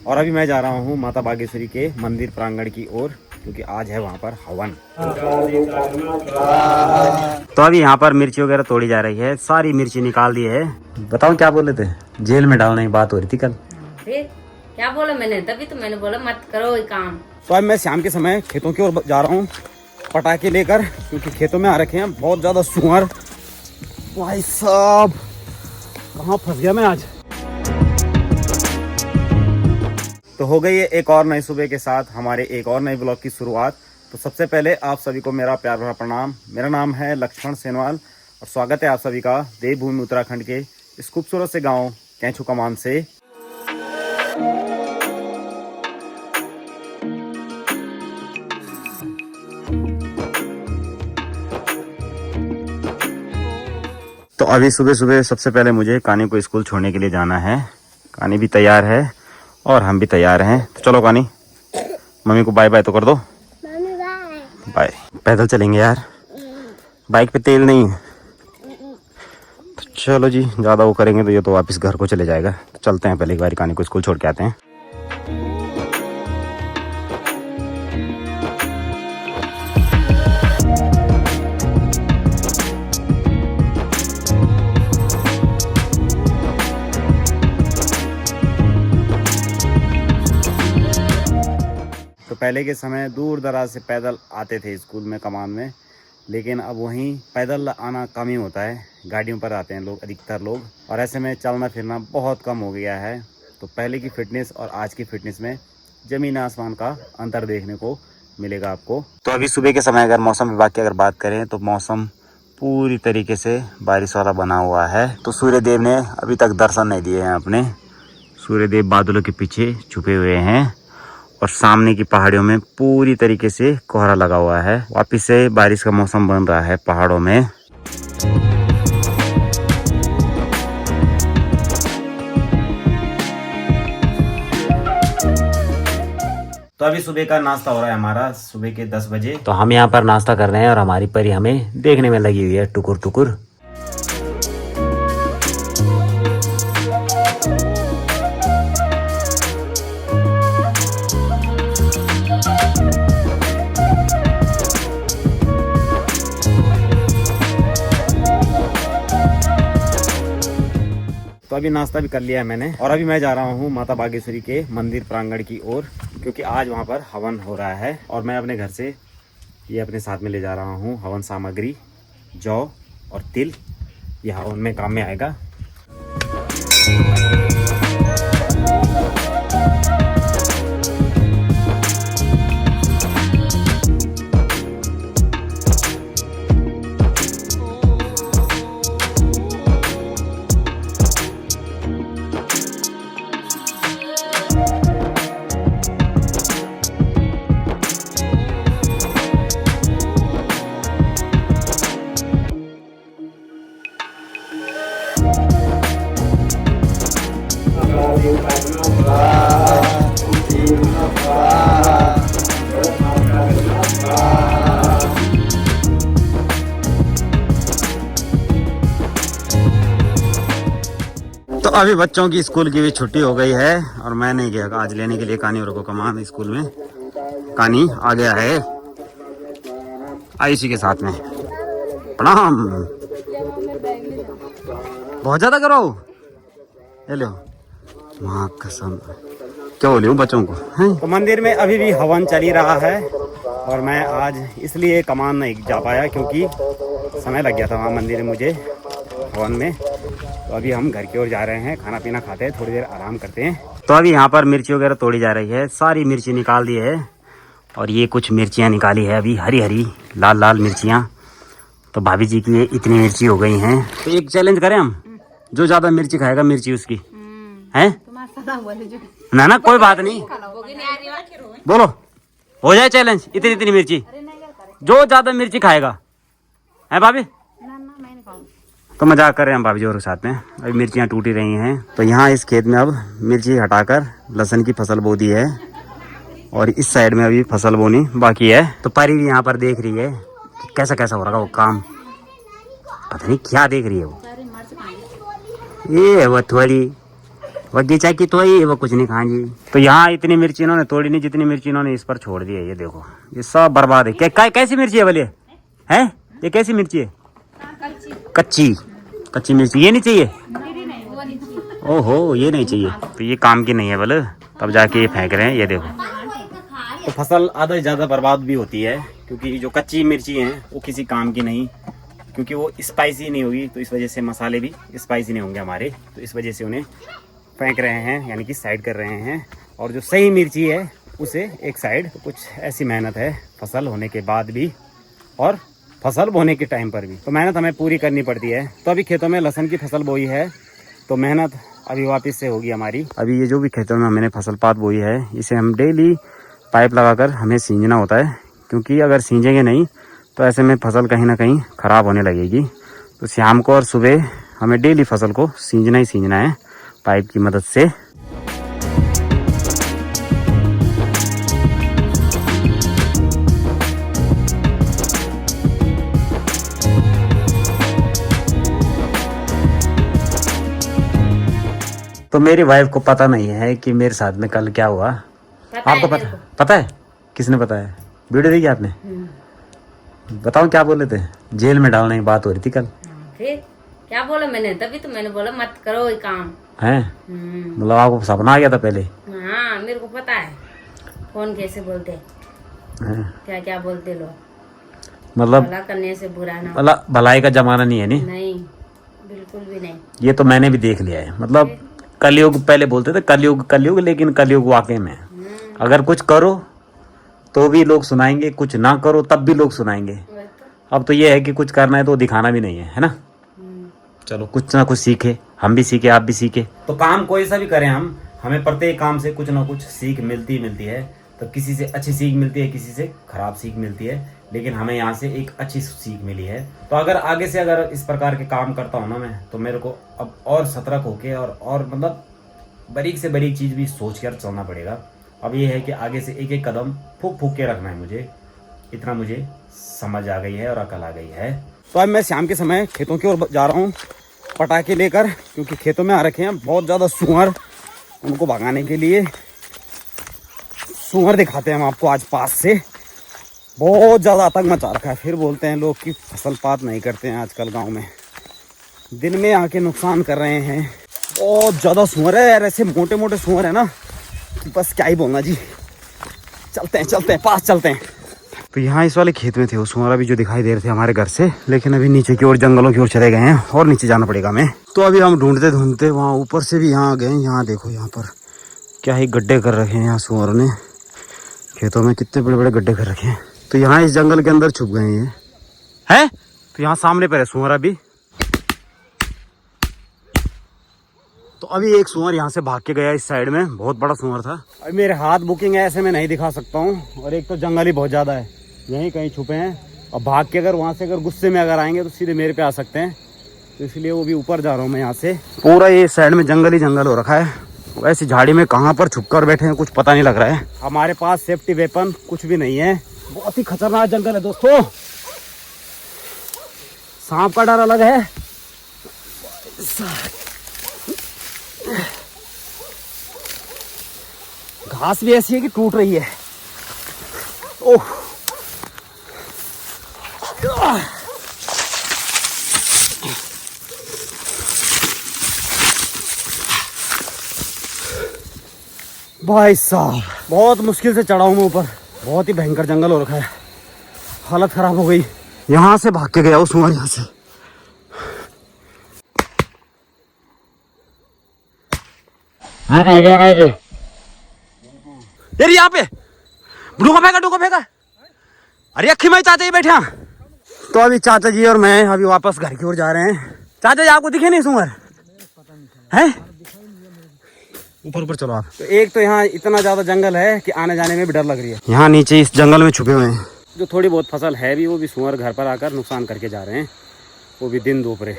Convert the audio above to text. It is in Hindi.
और अभी मैं जा रहा हूँ माता बागेश्वरी के मंदिर प्रांगण की ओर, क्योंकि आज है वहाँ पर हवन। तो अभी यहाँ पर मिर्ची वगैरह तोड़ी जा रही है, सारी मिर्ची निकाल दी है। बताओ क्या बोले थे, जेल में डालने की बात हो रही थी कल। फिर क्या बोला मैंने, तभी तो मैंने बोला मत करो ये काम। तो अब मैं शाम के समय खेतों की ओर जा रहा हूँ पटाखे लेकर, क्योंकि खेतों में आ रखे हैं बहुत ज्यादा सुअर। भाई साहब कहाँ फंस गया मैं आज। तो हो गई है एक और नई सुबह के साथ हमारे एक और नए ब्लॉग की शुरुआत। तो सबसे पहले आप सभी को मेरा प्यार भरा प्रणाम। मेरा नाम है लक्ष्मण सेनवाल और स्वागत है आप सभी का देवभूमि उत्तराखंड के इस खूबसूरत से गांव कैंचू कमान से। तो अभी सुबह सुबह सबसे पहले मुझे कानी को स्कूल छोड़ने के लिए जाना है। कानी भी तैयार है और हम भी तैयार हैं। तो चलो कानी, मम्मी को बाय बाय तो कर दो। बाय। पैदल चलेंगे यार, बाइक पे तेल नहीं है। तो चलो जी, ज़्यादा वो करेंगे तो ये तो वापस घर को चले जाएगा। तो चलते हैं, पहले एक बार कानी को स्कूल छोड़ के आते हैं। तो पहले के समय दूर दराज से पैदल आते थे स्कूल में कमान में, लेकिन अब वहीं पैदल आना कम ही होता है, गाड़ियों पर आते हैं लोग, अधिकतर लोग। और ऐसे में चलना फिरना बहुत कम हो गया है। तो पहले की फिटनेस और आज की फिटनेस में ज़मीन आसमान का अंतर देखने को मिलेगा आपको। तो अभी सुबह के समय अगर मौसम विभाग की अगर बात करें तो मौसम पूरी तरीके से बारिश वाला बना हुआ है। तो सूर्य देव ने अभी तक दर्शन नहीं दिए हैं अपने। सूर्य देव बादलों के पीछे छुपे हुए हैं और सामने की पहाड़ियों में पूरी तरीके से कोहरा लगा हुआ है। वापिस से बारिश का मौसम बन रहा है पहाड़ों में। तो अभी सुबह का नाश्ता हो रहा है हमारा, सुबह के 10 बजे। तो हम यहाँ पर नाश्ता कर रहे हैं और हमारी परी हमें देखने में लगी हुई है टुकुर टुकुर। तो अभी नाश्ता भी कर लिया है मैंने और अभी मैं जा रहा हूँ माता बागेश्वरी के मंदिर प्रांगण की ओर, क्योंकि आज वहाँ पर हवन हो रहा है। और मैं अपने घर से ये अपने साथ में ले जा रहा हूँ हवन सामग्री, जौ और तिल। यह हवन में काम में आएगा। तो अभी बच्चों की स्कूल की भी छुट्टी हो गई है और मैं नहीं गया आज लेने के लिए कानी और को कमान स्कूल में। कानी आ गया है आयुषी के साथ में। प्रणाम। बहुत ज्यादा करो, ले लो माँ कसम। क्या बोली हूँ बच्चों को है? तो मंदिर में अभी भी हवन चल ही रहा है और मैं आज इसलिए कमान नहीं जा पाया क्योंकि समय लग गया था वहाँ मंदिर में मुझे हवन में। तो अभी हम घर की ओर जा रहे हैं, खाना पीना खाते हैं, थोड़ी देर आराम करते हैं। तो अभी यहाँ पर मिर्ची वगैरह तोड़ी जा रही है, सारी मिर्ची निकाल दी है और ये कुछ मिर्चियाँ निकाली है अभी, हरी हरी लाल लाल मिर्चियाँ। तो भाभी जी की ये इतनी मिर्ची हो गई हैं। तो एक चैलेंज करें हम, जो ज़्यादा मिर्ची खाएगा मिर्ची उसकी है ना। ना कोई बात नहीं, बोलो हो जाए चैलेंज। इतनी इतनी मिर्ची जो ज़्यादा मिर्ची खाएगा है भाभी। तो मजाक कर रहे हैं हम भाभी जी और साथ में। अभी मिर्चियाँ टूटी रही हैं। तो यहाँ इस खेत में अब मिर्ची हटाकर लहसुन की फसल बो दी है और इस साइड में अभी फसल बोनी बाकी है। तो परी भी यहाँ पर देख रही है कि कैसा कैसा हो रहा है वो काम, पता नहीं क्या देख रही है वो। ये है वो थोड़ी बगीचा की तो ही वो कुछ नहीं खा जी। तो यहाँ इतनी मिर्ची इन्होंने तोड़ी नहीं जितनी मिर्ची इन्होंने इस पर छोड़ दी है। ये देखो ये सब बर्बाद है। कैसी मिर्ची है बोलिए? है ये कैसी मिर्ची है? कच्ची कच्ची मिर्ची। ये नहीं चाहिए? ओहो ये नहीं चाहिए तो ये काम की नहीं है बोले, तब जाके ये फेंक रहे हैं। ये देखो तो फसल आधा से ज़्यादा बर्बाद भी होती है क्योंकि जो कच्ची मिर्ची हैं वो किसी काम की नहीं, क्योंकि वो स्पाइसी नहीं होगी तो इस वजह से मसाले भी स्पाइसी नहीं होंगे हमारे, तो इस वजह से उन्हें फेंक रहे हैं यानी कि साइड कर रहे हैं। और जो सही मिर्ची है उसे एक साइड। तो कुछ ऐसी मेहनत है फसल होने के बाद भी और फसल बोने के टाइम पर भी, तो मेहनत हमें पूरी करनी पड़ती है। तो अभी खेतों में लहसुन की फसल बोई है तो मेहनत अभी वापस से होगी हमारी। अभी ये जो भी खेतों में हमने फसल पात बोई है इसे हम डेली पाइप लगाकर हमें सींचना होता है, क्योंकि अगर सींचेंगे नहीं तो ऐसे में फसल कहीं ना कहीं ख़राब होने लगेगी। तो शाम को और सुबह हमें डेली फसल को सींचना ही सींचना है पाइप की मदद से। तो मेरी वाइफ को पता नहीं है कि मेरे साथ में कल क्या हुआ। आपको पता है? किसने बताया? वीडियो देखी आपने? बताओ क्या बोले थे? जेल में डालने की बात हो रही थी कल। फिर क्या बोला मैंने? तभी तो मैंने बोला मत करो ये काम है। मतलब आपको सपना आ गया था पहले? हाँ मेरे को पता है कौन कैसे बोलते क्या क्या बोलते लोग। मतलब भला करने से बुरा ना। मतलब भलाई का जमाना नहीं है नहीं बिल्कुल भी नहीं। ये तो मैंने भी देख लिया है। मतलब कलयुग पहले बोलते थे कलयुग कलयुग, लेकिन कलयुग वाकई में अगर कुछ करो तो भी लोग सुनाएंगे, कुछ ना करो तब भी लोग सुनाएंगे। अब तो ये है कि कुछ करना है तो दिखाना भी नहीं है ना। चलो कुछ ना कुछ सीखे, हम भी सीखे आप भी सीखे। तो काम कोई सा भी करें हम, हमें प्रत्येक काम से कुछ ना कुछ सीख मिलती है। तो किसी से अच्छी सीख मिलती है, किसी से खराब सीख मिलती है, लेकिन हमें यहाँ से एक अच्छी सीख मिली है। तो अगर आगे से अगर इस प्रकार के काम करता हूँ ना मैं, तो मेरे को अब और सतर्क होके और मतलब बारीक से बारीक चीज़ भी सोच कर चलना पड़ेगा। अब ये है कि आगे से एक एक कदम फूक फूक के रखना है मुझे, इतना मुझे समझ आ गई है और अकल आ गई है। तो अब मैं शाम के समय खेतों की ओर जा रहा हूँ पटाखे लेकर, क्योंकि खेतों में आ रखे हैं बहुत ज़्यादा सूअर। उनको भगाने के लिए सूअर दिखाते हैं हम आपको आज पास से। बहुत ज़्यादा आतंक मचा रखा है। फिर बोलते हैं लोग कि फसल पात नहीं करते हैं आजकल गांव में, दिन में आके नुकसान कर रहे हैं। बहुत ज़्यादा सूअर है यार, ऐसे मोटे मोटे सूअर है ना कि बस क्या ही बोलना जी। चलते हैं पास चलते हैं। तो यहाँ इस वाले खेत में थे वो सूअर अभी जो दिखाई दे रहे थे हमारे घर से, लेकिन अभी नीचे की ओर जंगलों की ओर चले गए हैं और नीचे जाना पड़ेगा हमें। तो अभी हम ढूंढते ढूंढते वहाँ ऊपर से भी यहाँ आ गए। यहाँ देखो यहाँ पर क्या ही गड्ढे कर रखे हैं यहाँ सूअर ने। खेतों में कितने बड़े बड़े गड्ढे कर रखे हैं। तो यहाँ इस जंगल के अंदर छुप गए हैं है। तो यहाँ सामने पर है सूअर अभी। तो अभी एक सूअर यहाँ से भाग के गया इस साइड में, बहुत बड़ा सूअर था। अभी मेरे हाथ बुकिंग है, ऐसे में नहीं दिखा सकता हूँ। और एक तो जंगल ही बहुत ज़्यादा है, यहीं कहीं छुपे हैं। और भाग के अगर वहाँ से अगर गुस्से में अगर आएंगे तो सीधे मेरे पे आ सकते हैं। तो इसलिए वो भी ऊपर जा रहा हूँ मैं यहाँ से। पूरा ये साइड में जंगल ही जंगल हो रखा है। वैसे झाड़ी में कहाँ पर छुप कर बैठे हैं कुछ पता नहीं लग रहा है। हमारे पास सेफ्टी वेपन कुछ भी नहीं है। बहुत ही खतरनाक जंगल है दोस्तों। सांप का डर अलग है। घास भी ऐसी है कि टूट रही है। ओह भाई साहब बहुत मुश्किल से चढ़ा हूं मैं ऊपर। बहुत ही भयंकर जंगल हो रखा है, हालत खराब हो गई। यहां से भाग के गया वो सूअर यहां से। यार यहाँ पे डूका फेंका। अरे अखी में चाचा जी बैठे। तो अभी चाचा जी और मैं अभी वापस घर की ओर जा रहे हैं। चाचा जी आपको दिखे नहीं सूअर है? ऊपर चलो आप। तो एक तो यहाँ इतना ज्यादा जंगल है कि आने जाने में भी डर लग रही है। यहाँ नीचे इस जंगल में छुपे हुए हैं। जो थोड़ी बहुत फसल है भी वो भी सूअर घर पर आकर नुकसान करके जा रहे हैं, वो भी दिन दोपहर।